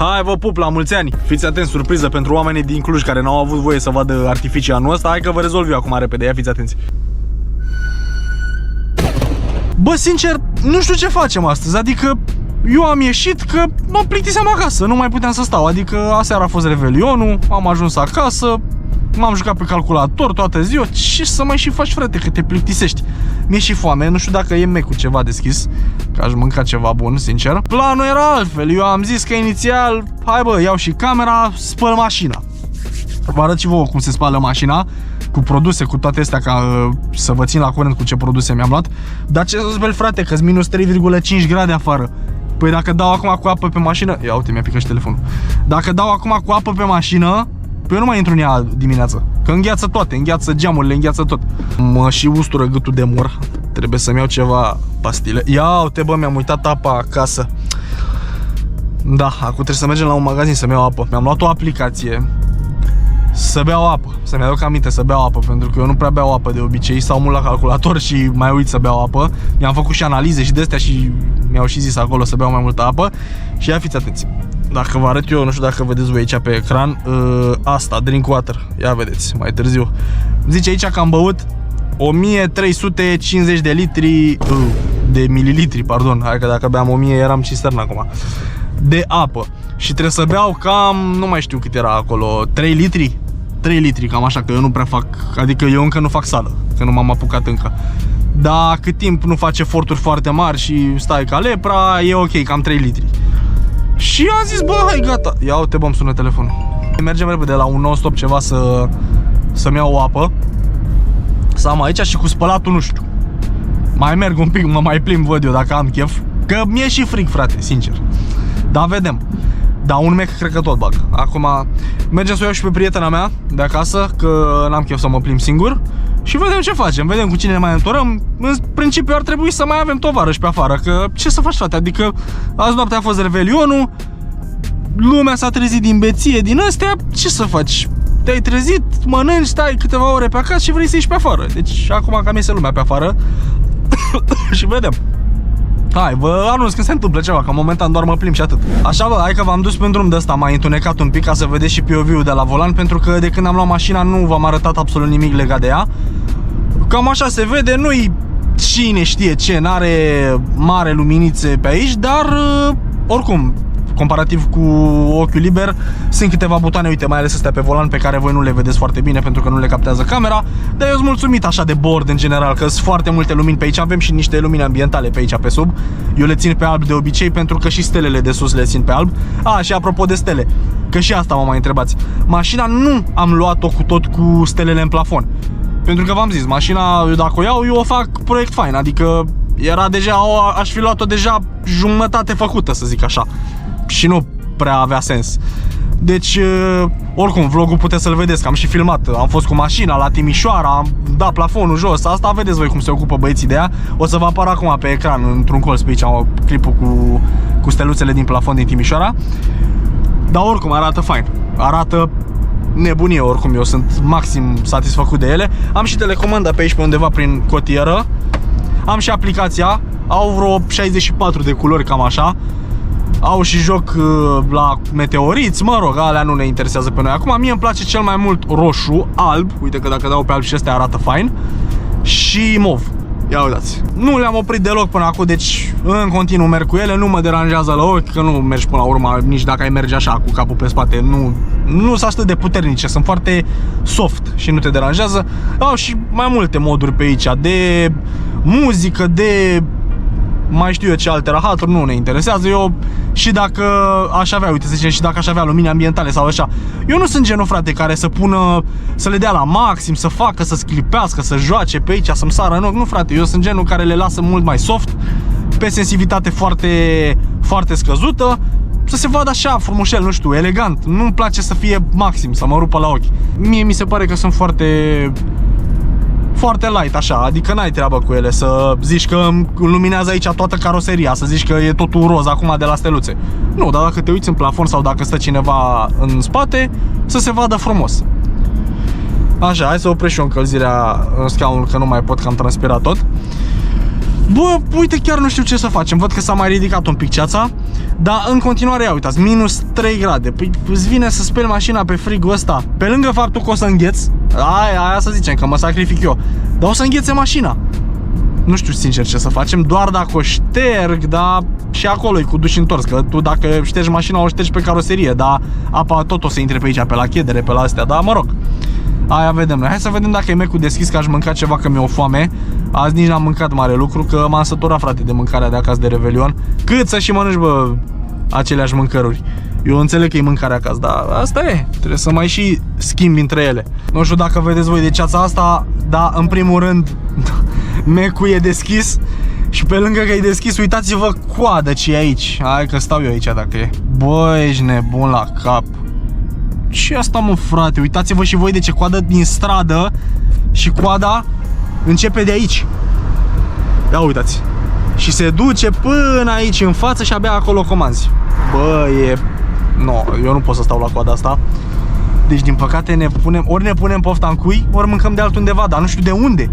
Hai vă pup, la mulți ani! Fiți atenți, surpriză pentru oamenii din Cluj care n-au avut voie să vadă artificii anul ăsta. Hai că vă rezolv eu acum repede, ia fiți atenți. Bă, sincer, nu știu ce facem astăzi, adică eu am ieșit că mă plictiseam acasă, nu mai puteam să stau, adică aseară a fost revelionul, am ajuns acasă, m-am jucat pe calculator toată ziua. Ce să mai și faci, frate, că te plictisești? Mi-e și foame, nu știu dacă e Mac-ul ceva deschis, că aș mânca ceva bun, sincer. Planul era altfel, eu am zis că inițial, hai bă, iau și camera, spăl mașina. Vă arăt și vouă cum se spală mașina, cu produse, cu toate astea, ca să vă țin la curent cu ce produse mi-am luat. Dar ce să speli, frate, că-s minus 3,5 grade afară. Păi dacă dau acum cu apă pe mașină... Ia uite, mi-a picat și telefonul. Dacă dau acum cu apă pe mașină, păi eu nu mai intru în ea dimineața. Că îngheață toate, îngheață geamurile, îngheață tot. Mă și ustură gâtul de mor. Trebuie să-mi iau ceva pastile. Ia uite, bă, mi-am uitat apa acasă. Da, acum trebuie să mergem la un magazin să-mi iau apă. Mi-am luat o aplicație să beau apă, să-mi aduc aminte să beau apă, pentru că eu nu prea beau apă de obicei, stau mult la calculator și mai uit să beau apă. Mi-am făcut și analize și de-astea și mi-au și zis acolo să beau mai multă apă. Și ia fiți atenți, dacă vă arăt eu, nu știu dacă vedeți voi aici pe ecran, asta, drink water, ia vedeți, mai târziu. Zice aici că am băut 1350 de litri, de mililitri, pardon, hai că dacă beam 1000 eram cistern acum, de apă. Și trebuie să beau cam, nu mai știu cât era acolo, 3 litri? 3 litri, cam așa, că eu nu prea fac, adică eu încă nu fac sală, că nu m-am apucat încă. Dar cât timp nu faci eforturi foarte mari și stai ca lepra, e ok, cam 3 litri. Și eu am zis, bă, hai, gata. Ia uite, bă, îmi sună telefonul. Mergem repede la un non-stop ceva să-mi iau o apă, să am aici, și cu spălatul nu știu. Mai merg un pic, mă mai plimb, văd eu dacă am chef, că mi-e și frig, frate, sincer. Dar vedem. Dar un Mac cred că tot bag. Acum mergem să o iau și pe prietena mea de acasă, că n-am chef să mă plimb singur. Și vedem ce facem, vedem cu cine ne mai întorăm. În principiu ar trebui să mai avem tovarăși pe afară, că ce să faci, frate, adică azi noaptea a fost revelionul, lumea s-a trezit din beție, din astea, ce să faci? Te-ai trezit, mănânci, stai câteva ore pe acasă și vrei să ieși pe afară. Deci acum cam iese lumea pe afară. Și vedem. Hai, vă anunț când se întâmplă ceva, că momentan doar mă plimb și atât. Așa, bă, hai că v-am dus pe un drum de ăsta mai întunecat un pic, ca să vedeți și POV-ul de la volan, pentru că de când am luat mașina nu v-am arătat absolut nimic legat de ea. Cam așa se vede, nu-i cine știe ce, n-are mare luminițe pe aici, dar oricum, comparativ cu ochiul liber, sunt câteva butoane, uite, mai ales astea pe volan, pe care voi nu le vedeți foarte bine pentru că nu le captează camera. Dar eu sunt mulțumit așa de bord în general, că sunt foarte multe lumini pe aici, avem și niște lumini ambientale pe aici pe sub. Eu le țin pe alb de obicei pentru că și stelele de sus le țin pe alb. Și apropo de stele, că și asta mă mai întrebați. Mașina nu am luat-o cu tot cu stelele în plafon. Pentru că v-am zis, mașina, eu dacă o iau, eu o fac proiect fain, adică era deja, aș fi luat-o deja jumătate făcută, să zic așa. Și nu prea avea sens. Deci, oricum, vlogul puteți să-l vedeți, că am și filmat. Am fost cu mașina la Timișoara, am dat plafonul jos. Asta vedeți voi cum se ocupă băieții de ea. O să vă apară acum pe ecran, într-un colț pe aici, clipul cu steluțele din plafon din Timișoara. Dar oricum arată fain. Arată nebunie, oricum, eu sunt maxim satisfăcut de ele. Am și telecomanda pe aici, pe undeva prin cotieră. Am și aplicația. Au vreo 64 de culori, cam așa. Au și joc la meteoriți, mă rog, alea nu ne interesează pe noi. Acum mie îmi place cel mai mult roșu, alb, uite că dacă dau pe alb și astea arată fain, și mov. Ia uitați. Nu le-am oprit deloc până acum, deci în continuu merg cu ele, nu mă deranjează la ochi, că nu mergi până la urmă, nici dacă ai merge așa cu capul pe spate, nu sunt atât de puternice, sunt foarte soft și nu te deranjează. Au și mai multe moduri pe aici, de muzică, de mai știu eu ce alte rahaturi, nu ne interesează. Eu și dacă aș avea, uite, să zicem, și dacă aș avea lumini ambientale sau așa, eu nu sunt genul, frate, care să pună, să le dea la maxim, să facă, să sclipească, să joace pe aici, să-mi sară în ochi. Nu, frate, eu sunt genul care le lasă mult mai soft, pe sensibilitate foarte, foarte scăzută, să se vadă așa frumușel, nu știu, elegant. Nu-mi place să fie maxim, să mă rupă la ochi. Mie mi se pare că sunt foarte light, așa, adică n-ai treabă cu ele să zici că luminează aici toată caroseria, să zici că e totul roz acum de la steluțe. Nu, dar dacă te uiți în plafon sau dacă stă cineva în spate, să se vadă frumos. Așa, hai să opresc și eu încălzirea în scaunul, că nu mai pot, că am transpirat tot. Bă, uite, chiar nu știu ce să facem. Văd că s-a mai ridicat un pic ceața, dar în continuare, ia uitați, minus 3 grade. Păi îți vine să speli mașina pe frigul ăsta. Pe lângă faptul că o să îngheț, aia să zicem, că mă sacrific eu, dar o să înghețe mașina. Nu știu sincer ce să facem, doar dacă o șterg, dar și acolo e cu duș întors, că tu dacă ștergi mașina o ștergi pe caroserie, dar apa tot o să intre pe aici, pe la chedere, pe la astea, dar mă rog. Aia vedem noi. Hai să vedem dacă e mecul deschis, că aș mânca ceva, că mi-e o foame. Azi nici n-am mâncat mare lucru, că m-am săturat, frate, de mâncarea de acasă de Revelion. Cât să și mănânci, bă, aceleași mâncăruri. Eu înțeleg că e mâncarea acasă, dar asta e. Trebuie să mai și schimbi între ele. Nu știu dacă vedeți voi de ceața asta, dar în primul rând mecul e deschis. Și pe lângă că e deschis, uitați-vă coadă ce e aici. Hai că stau eu aici dacă e. Bă, ești nebun la cap. Ce asta, mă, frate? Uitați-vă și voi de ce coadă din stradă. Și coada începe de aici. Ia uitați. Și se duce până aici în față și abia acolo comanzi. Bă, e... No, eu nu pot să stau la coada asta. Deci din păcate ori ne punem pofta în cui, ori mâncăm de altundeva, dar nu știu de unde.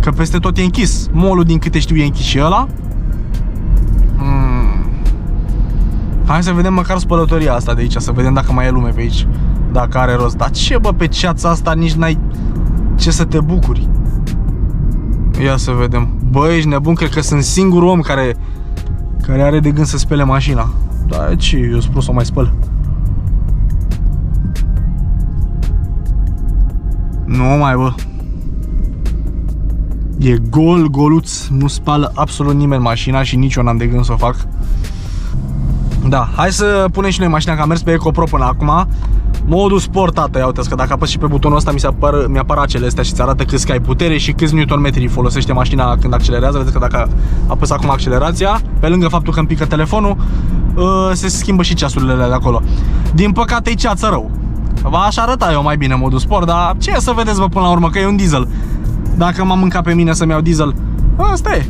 Că peste tot e închis. Mall-ul, din câte știu, e închis și ăla. Hai să vedem măcar spălătoria asta de aici, să vedem dacă mai e lume pe aici, dacă are rost. Dar ce, bă, pe ceața asta nici n-ai ce să te bucuri. Ia să vedem. Bă, ești nebun, cred că sunt singurul om care are de gând să spele mașina. Dar ce, eu spun să o mai spăl. Nu mai, bă. E goluț, nu spală absolut nimeni mașina și nici eu n-am de gând să o fac. Da, hai să punem și noi mașina, că am mers pe EcoPro până acum. Modul sport, tată, ia uite-ți că dacă apăs și pe butonul ăsta mi-apar acele astea și îți arată câți ai putere și câți Nm folosește mașina când accelerează. Vedeți că dacă apăs acum accelerația, pe lângă faptul că îmi pică telefonul, se schimbă și ceasurile de acolo. Din păcate e ceață rău. V-aș arăta eu mai bine modul sport, dar ce să vedeți, vă, până la urmă, că e un diesel. Dacă m-am mâncat pe mine să-mi iau diesel, asta e.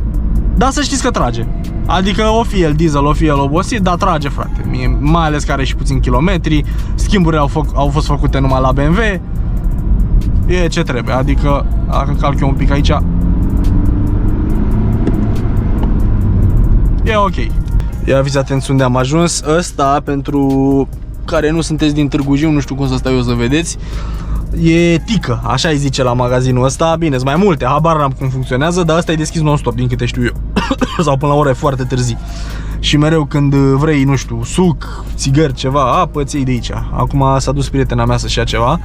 Dar să știți că trage. Adică o fi el diesel, o fi el obosit, dar trage, frate. Mai ales că are și puțin kilometri. Schimburile au fost făcute numai la BMW. E ce trebuie. Adică, dacă calc eu un pic aici, e ok. Ia fiți atenți unde am ajuns. Ăsta, pentru care nu sunteți din Târgu Jiu, nu știu cum să stau eu să vedeți, e tică, așa îi zice la magazinul ăsta. Bine, sunt mai multe, habar n-am cum funcționează, dar ăsta e deschis non-stop, din câte știu eu. Sau până la ore foarte târzii. Și mereu când vrei, nu știu, suc, țigări, ceva, apă, ți-i de aici. Acum s-a dus prietena mea să-și ia ceva.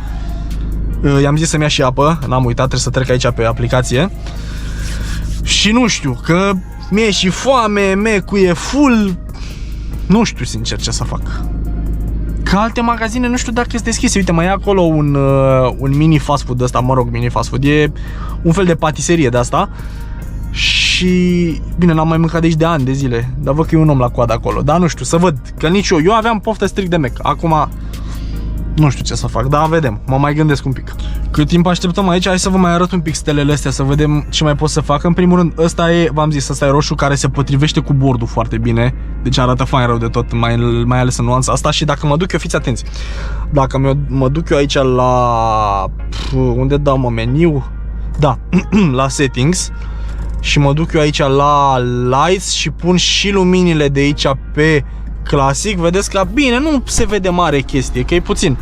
I-am zis să-mi ia și apă, n-am uitat, trebuie să trec aici pe aplicație. Și nu știu, că mi-e și foame, mecul e full. Nu știu sincer ce să fac. Că alte magazine nu știu dacă este deschise. Uite, mai e acolo un mini fast food ăsta, mă rog, mini fast food. E un fel de patiserie de asta. Și bine, n-am mai mâncat de aici de ani de zile, dar văd că e un om la coadă acolo. Dar nu știu, să văd, că nici eu aveam poftă strict de mec. Acum nu știu ce să fac, dar vedem, mă mai gândesc un pic. Cât timp așteptăm aici, hai să vă mai arăt un pic stelele astea, să vedem ce mai pot să fac. În primul rând, ăsta e, v-am zis, ăsta e roșu, care se potrivește cu bordul foarte bine. Deci arată fain rău de tot, mai ales în nuanța asta. Și dacă mă duc eu, fiți atenți, dacă mă duc eu aici la... unde dau, mă, meniu? Da, la settings. Și mă duc eu aici la lights și pun și luminile de aici pe clasic. Vedeți că, bine, nu se vede mare chestie, că e puțin,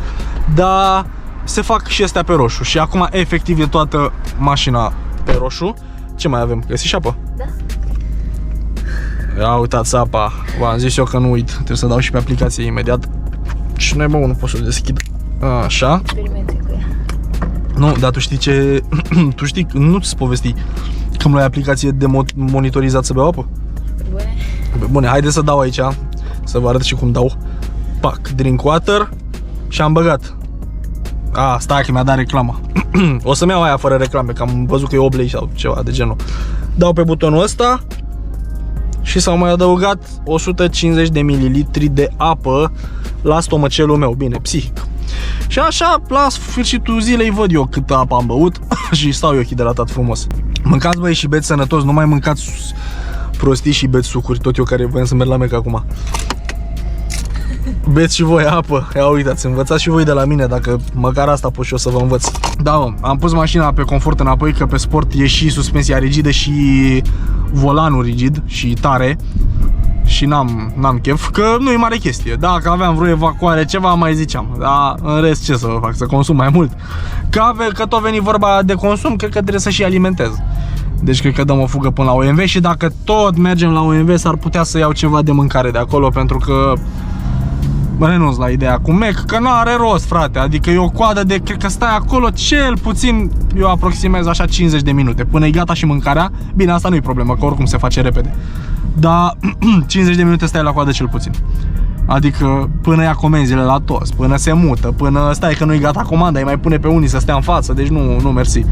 dar se fac și astea pe roșu. Și acum efectiv e toată mașina pe roșu. Ce mai avem? Găsi și apă? Da. Ia uitați apa. V-am zis eu că nu uit. Trebuie să dau și pe aplicație imediat. Și noi, bă, nu pot să o deschid. Așa. Experimente cu ea. Nu, dar tu știi ce... tu știi, nu-ți povesti că îmi luai aplicație de monitorizat să beau apă? Bune. Bune, haideți să dau aici, să vă arăt și cum dau. Pac, drink water. Și am băgat. Stai că mi-a dat reclama. O să-mi iau aia fără reclame, că am văzut că e 8 lei sau ceva de genul. Dau pe butonul ăsta și s-au mai adăugat 150 de mililitri de apă la stomacelul meu, bine, psihic. Și așa, la sfârșitul zilei văd eu câtă apă am băut și stau eu hidratat frumos. Mâncați, băi, și beți sănătos, nu mai mâncați prostii și beți sucuri, tot eu care voiam să merg la Mec acum. Beți și voi apă, ia uitați, învățați și voi de la mine, dacă măcar asta pot și eu să vă învăț. Da, mă, am pus mașina pe confort înapoi, că pe sport e și suspensia rigidă și volanul rigid și tare. Și n-am chef, că nu e mare chestie. Dacă aveam vreo evacuare, ceva mai ziceam. Dar în rest ce să fac, să consum mai mult. Că tot veni vorba de consum, cred că trebuie să și alimentez. Deci cred că dăm o fugă până la OMV și dacă tot mergem la OMV, s-ar putea să iau ceva de mâncare de acolo, pentru că renunț la ideea cu Mac, că n-are rost, frate. Adică e o coadă de, cred că stai acolo cel puțin, eu aproximez așa 50 de minute până e gata și mâncarea. Bine, asta nu e problemă, că oricum se face repede. Dar 50 de minute stai la coadă cel puțin. Adică până ia comenzile la toți, până se mută, până stai că nu-i gata comanda, îi mai pune pe unii să stea în față, deci nu mersi.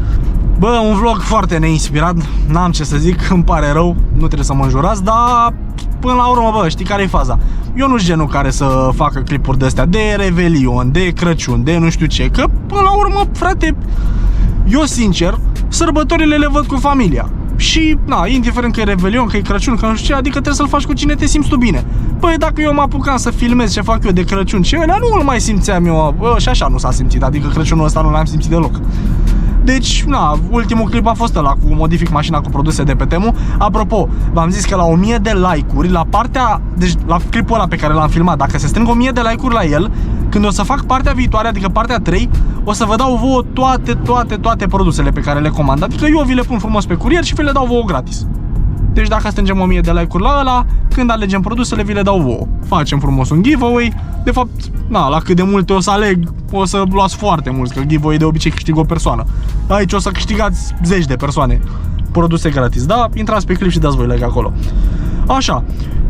Bă, un vlog foarte neinspirat, n-am ce să zic, îmi pare rău, nu trebuie să mă înjurați, dar până la urmă, bă, știi care e faza? Eu nu-s genul care să facă clipuri de-astea de Revelion, de Crăciun, de nu știu ce, că până la urmă, frate, eu sincer, sărbătorile le văd cu familia. Și, na, indiferent că e Revelion, că e Crăciun, că nu știu ce, adică trebuie să-l faci cu cine te simți tu bine. Păi dacă eu mă apucam să filmez ce fac eu de Crăciun și ăla nu îl mai simțeam eu, bă, și așa nu s-a simțit, adică Crăciunul ăsta nu l-am simțit deloc. Deci, na, ultimul clip a fost ăla cu modific mașina cu produse de pe Temu. Apropo, v-am zis că la 1000 de like-uri, la partea, deci la clipul ăla pe care l-am filmat, dacă se strâng 1000 de like-uri la el, când o să fac partea viitoare, adică partea 3, o să vă dau vouă toate produsele pe care le comand. Adică eu vi le pun frumos pe curier și vi le dau vouă gratis. Deci dacă strângem 1000 de like-uri la ăla, când alegem produsele, vi le dau vouă. Facem frumos un giveaway. De fapt, na, la cât de multe o să aleg, o să luați foarte mulți, că giveaway de obicei câștigă o persoană. Aici o să câștigați 10 de persoane produse gratis, da? Intrați pe clip și dați voi like acolo. Așa.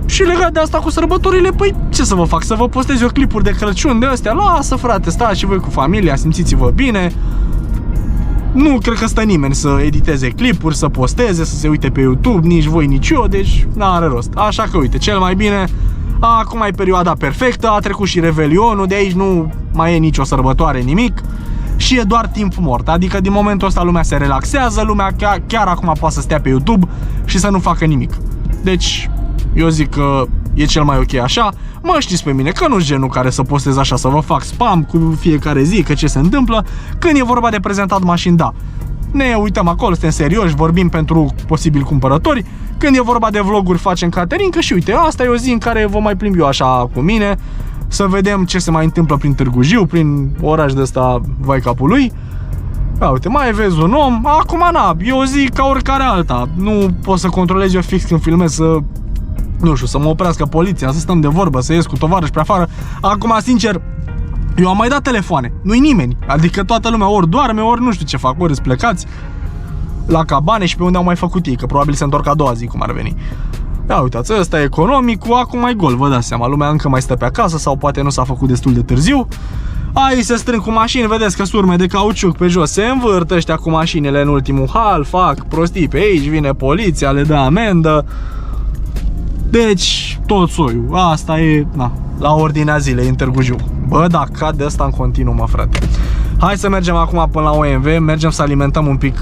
Și legat de asta cu sărbătorile, păi ce să vă fac? Să vă postez eu clipuri de Crăciun de astea? Lasă, frate, stați și voi cu familia, simțiți-vă bine. Nu cred că stă nimeni să editeze clipuri, să posteze, să se uite pe YouTube, nici voi, nici eu, deci n-are rost. Așa că uite, cel mai bine, acum e perioada perfectă, a trecut și Revelionul, de aici nu mai e nicio sărbătoare, nimic. Și e doar timp mort, adică din momentul ăsta lumea se relaxează, lumea chiar acum poate să stea pe YouTube și să nu facă nimic. Deci, eu zic că e cel mai ok așa. Mă știți pe mine că nu-s genul care să postez așa, să vă fac spam cu fiecare zi, că ce se întâmplă. Când e vorba de prezentat mașini, da, ne uităm acolo, suntem serioși, vorbim pentru posibili cumpărători. Când e vorba de vloguri, facem catering, că și uite, asta e o zi în care vă mai plimb eu așa cu mine, să vedem ce se mai întâmplă prin Târgu Jiu, prin oraș de ăsta, vai capul lui. Da, uite, mai vezi un om, acum na, e o zi ca oricare alta. Nu pot să controlez eu fix când filmez să, nu știu, să mă oprească poliția, să stăm de vorbă, să ies cu tovarăși pe afară. Acum, sincer, eu am mai dat telefoane, nu-i nimeni. Adică toată lumea ori doarme, ori nu știu ce fac, ori îți plecați la cabane și pe unde au mai făcut ei, că probabil se întorc a doua zi, cum ar veni. Ia uitați, ăsta e economicul, acum mai gol, vă dați seama, lumea încă mai stă pe acasă sau poate nu s-a făcut destul de târziu. Aici se strâng cu mașini, vedeți că surme de cauciuc pe jos, se învârt ăștia cu mașinile în ultimul hal, fac prostii pe aici, vine poliția, le dă amendă. Deci, tot soiul, asta e, na, la ordinea zilei în Târgu Jiu. Bă, da, cad de asta în continuu, mă, frate. Hai să mergem acum până la OMV, mergem să alimentăm un pic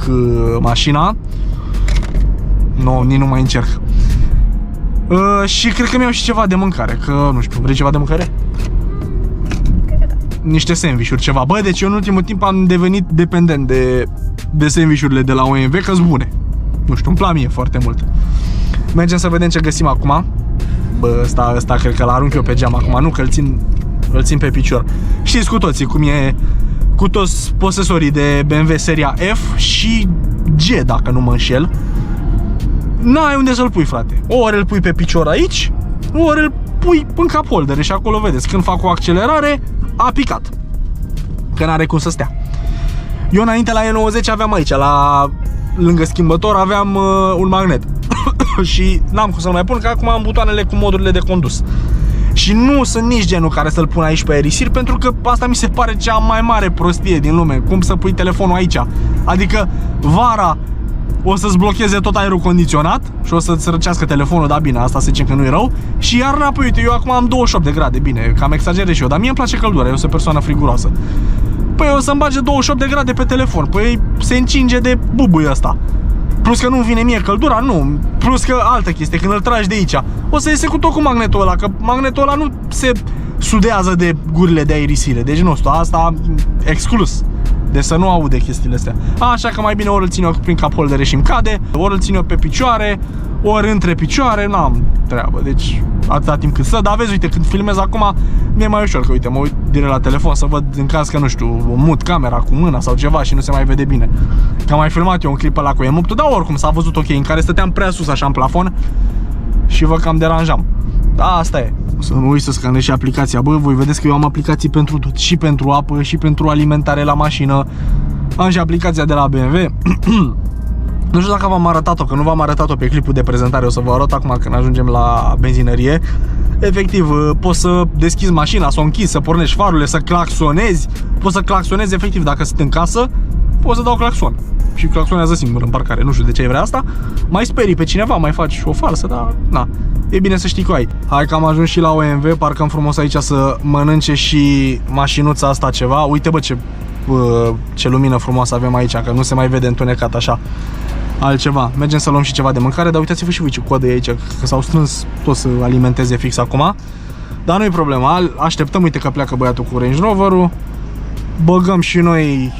mașina. No, nici nu mai încerc. Și cred că mi-au și ceva de mâncare, că, nu știu, vrei ceva de mâncare? Niște sandvișuri, ceva. Bă, deci eu în ultimul timp am devenit dependent de sandvișurile de la OMV, că-s bune. Nu știu, îmi plac mie foarte mult. Mergem să vedem ce găsim acum. Bă, ăsta cred că l-arunc eu pe geam acum, nu, că îl țin pe picior. Știți cu toții cum e cu toți posesorii de BMW seria F și G, dacă nu mă înșel. N-ai unde să-l pui, frate. Ori îl pui pe picior aici, ori îl pui în cap holder și acolo vedeți, când fac o accelerare, a picat. Că n-are cum să stea. Eu înainte la E90 aveam aici, lângă schimbător, aveam un magnet. Și n-am cum să-l mai pun, că acum am butoanele cu modurile de condus. Și nu sunt nici genul care să-l pun aici pe aerisir, pentru că asta mi se pare cea mai mare prostie din lume. Cum să pui telefonul aici? Adică vara o să-ți blocheze tot aerul condiționat și o să-ți răcească telefonul, da, bine, asta se zice că nu-i rău. Și iarna, păi uite, eu acum am 28 de grade, bine, cam exagerez și eu, dar mie îmi place căldura, eu sunt o persoană friguroasă. Păi o să-mi bage 28 de grade pe telefon, păi se încinge de bubui ăsta. Plus că nu vine mie căldura, nu. Plus că altă chestie, când îl tragi de aici, o să iese cu tot cu magnetul ăla, că magnetul ăla nu se sudează de gurile de aerisire. Deci nu știu, asta exclus. de să nu aude chestiile astea. Așa că mai bine ori îl țin eu prin cup holdere și îmi cade, ori îl țin eu pe picioare, ori între picioare, n-am treabă. Deci atâta timp cât stă, dar vezi, uite, când filmez acum mi-e mai ușor, că uite, mă uit direct la telefon să văd în caz că, nu știu, mut camera cu mâna sau ceva și nu se mai vede bine. Că am mai filmat eu un clip ăla cu emuptul, dar oricum s-a văzut ok, în care stăteam prea sus așa în plafon și vă cam deranjam. Da, asta e. Să nu uit să scanez și aplicația. Bă, voi vedeți că eu am aplicații pentru tot. Și pentru apă, și pentru alimentare la mașină. Am și aplicația de la BMW. Nu știu dacă v-am arătat-o, că nu v-am arătat-o pe clipul de prezentare. O să vă arăt acum când ajungem la benzinărie. Efectiv, poți să deschizi mașina, să o închizi, să pornești farurile, să claxonezi. Poți să claxonezi efectiv dacă sunt în casă. Poți să dau claxon. Și claxonează singur în parcare. Nu știu de ce ai vrea asta. Mai sperii pe cineva, mai faci o farsă, dar na. E bine să știi că ai. Hai că am ajuns și la OMV, parcăm frumos aici să mănânce și mașinuța asta ceva. Uite bă ce lumină frumoasă avem aici, că nu se mai vede întunecat așa. Altceva. Mergem să luăm și ceva de mâncare, dar uitați-vă și voi ce coadă e aici, că s-au strâns toți să alimenteze fix acum. Dar nu e problema, așteptăm, uite că pleacă băiatul cu Range Rover-ul. Băgăm și noi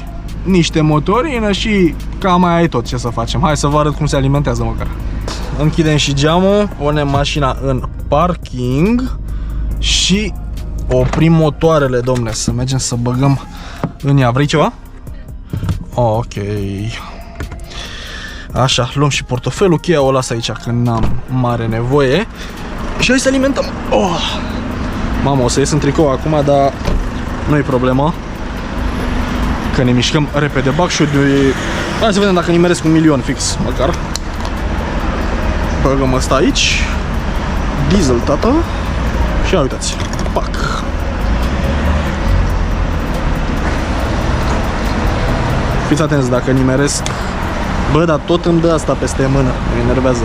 niște motorină și cam mai e tot ce să facem. Hai să vă arăt cum se alimentează măcar. Închidem și geamul, punem mașina în parking și oprim motoarele, domne, să mergem să băgăm în ea. Vrei ceva? Ok. Așa, luăm și portofelul, cheia o las aici când n-am mare nevoie. Și hai să alimentăm. Mamă, o să ies în tricou acum, dar nu-i problemă, că ne mișcăm repede. Bag și hai să vedem dacă nimeresc 1.000.000 fix, măcar. Băgăm asta aici. Diesel, tata. Și ia uitați. Pac. Fiți atenți dacă nimeresc. Bă, dar tot îmi dă asta peste mână. Mă enervează.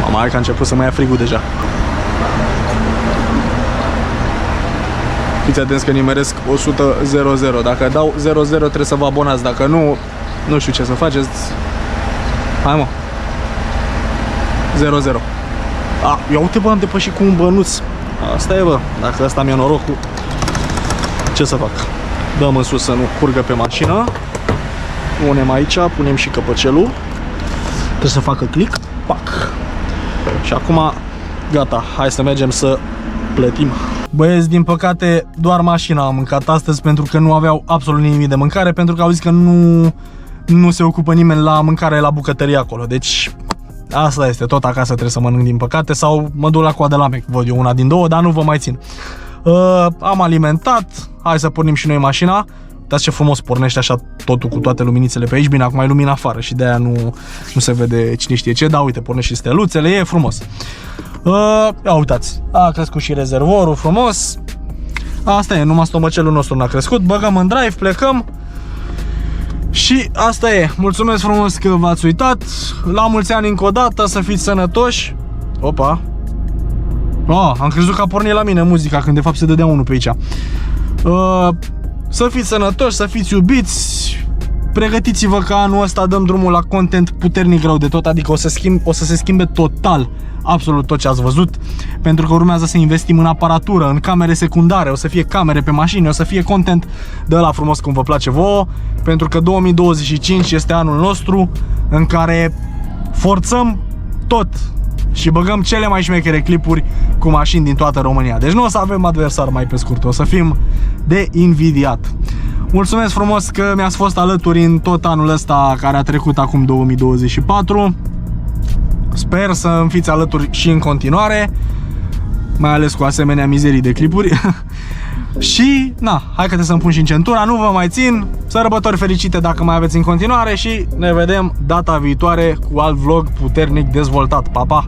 Mama, hai că a început să mă ia frigul deja. Fiți atenți că nimeresc 100-0-0. Dacă dau 0-0 trebuie să vă abonați. Dacă nu, nu știu ce să faceți. Hai mă. 0-0. Ia uite bă, am depășit cu un bănuț. Asta e bă. Dacă asta mi-e norocul, ce să fac? Dăm în sus să nu curgă pe mașină. Punem aici, punem și căpăcelul. Trebuie să facă click. Pac. Și acum gata, hai să mergem să plătim. Băieți, din păcate doar mașina am mâncat astăzi pentru că nu aveau absolut nimic de mâncare, pentru că au zis că nu se ocupă nimeni la mâncare la bucătărie acolo. Deci asta este, tot acasă trebuie să mănânc din păcate, sau mă duc la coadă la mec, văd eu una din două, dar nu vă mai țin. Am alimentat, hai să pornim și noi mașina. Uitați ce frumos pornește așa totul cu toate luminițele pe aici. Bine, acum e lumină afară și de-aia nu se vede cine știe ce. Da, uite, pornește și steluțele, e frumos. Ia uitați, a crescut și rezervorul frumos. Asta e, numai stomacelul nostru n-a crescut. Băgăm în drive, plecăm. Și asta e. Mulțumesc frumos că v-ați uitat. La mulți ani încă o dată, să fiți sănătoși. Opa. Am crezut că a pornit la mine muzica, când de fapt se dădea unul pe aici. Să fiți sănătoși, să fiți iubiți. Pregătiți-vă că anul ăsta dăm drumul la content puternic rău de tot. Adică o să se schimbe total absolut tot ce ați văzut, pentru că urmează să investim în aparatură, în camere secundare, o să fie camere pe mașini, o să fie content de ăla frumos cum vă place vouă, pentru că 2025 este anul nostru în care forțăm tot și băgăm cele mai șmechere clipuri cu mașini din toată România. Deci nu o să avem adversar mai pe scurt, o să fim de invidiat. Mulțumesc frumos că mi-ați fost alături în tot anul ăsta care a trecut acum 2024. Sper să îmi fiți alături și în continuare, mai ales cu asemenea mizerii de clipuri. Și, na, hai că trebuie să-mi pun și în centura, nu vă mai țin. Sărbători fericite dacă mai aveți în continuare și ne vedem data viitoare cu alt vlog puternic dezvoltat. Pa, pa!